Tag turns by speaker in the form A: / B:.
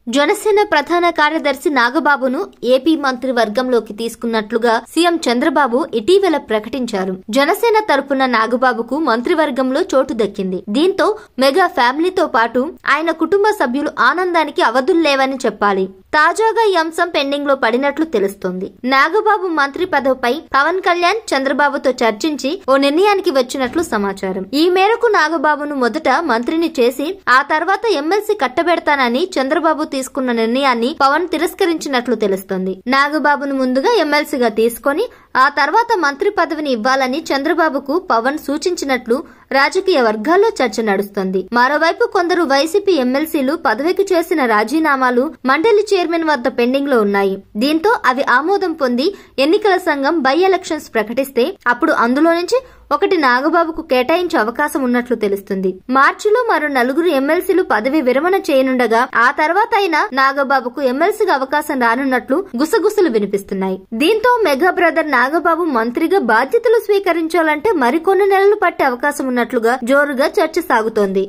A: జనసేన ప్రధాన కార్యదర్శి నాగబాబును AP మంత్రివర్గంలోకి తీసుకున్నట్లుగా CM Chandrababu ఇటీవల ప్రకటించారు. జనసేన తరపున నాగబాబుకు మంత్రివర్గంలో చోటు దక్కింది. దీంతో మెగా ఫ్యామిలీతో పాటు ఆయన కుటుంబ సభ్యులు ఆనందానికి అవధుల్లేవని చెప్పాలి. తాజాగా ఈ అంశం పెండింగ్ లో పడినట్లు తెలుస్తోంది. నాగబాబు మంత్రి పదవిపై పవన్ కళ్యాణ్ చంద్రబాబుతో చర్చించి ఓ నిర్ణయానికి వచ్చినట్లు సమాచారం. ఈ మేరకు నాగబాబును మొదట మంత్రిని చేసి ఆ తర్వాత ఎమ్మెల్సీ కట్టబెడతానని చంద్రబాబు తీసుకున్న నిర్ణయాన్ని పవన్ తిరస్కరించినట్లు తెలుస్తోంది. నాగబాబును ముందుగా ఎమ్మెల్సీగా తీసుకొని ఆ తర్వాత మంత్రి పదవిని ఇవ్వాలని చంద్రబాబుకు పవన్ సూచించినట్లు రాజకీయ వర్గాల్లో చర్చ నడుస్తోంది. మరోవైపు కొందరు వైసీపీ ఎమ్మెల్సీలు పదవికి చేసిన రాజీనామాలు మండలి చైర్మన్ వద్ద పెండింగ్ లో ఉన్నాయి. దీంతో అవి ఆమోదం పొంది ఎన్నికల సంఘం బై ఎలక్షన్స్ ప్రకటిస్తే అప్పుడు అందులో నుంచి ఒకటి నాగబాబుకు కేటాయించే అవకాశం ఉన్నట్లు తెలుస్తుంది. మార్చిలో మరో 4 ఎమ్మెల్సీలు పదవి విరమణ చేయనుండగా ఆ తర్వాత అయినా నాగబాబుకు ఎమ్మెల్సీగా అవకాశం రానున్నట్లు గుసగుసలు వినిపిస్తున్నాయి. దీంతో మెగా బ్రదర్ నాగబాబు మంత్రిగా బాధ్యతలు స్వీకరించాలంటే మరికొన్ని నెలలు పట్టే అవకాశం ఉన్నట్లుగా జోరుగా చర్చ సాగుతోంది.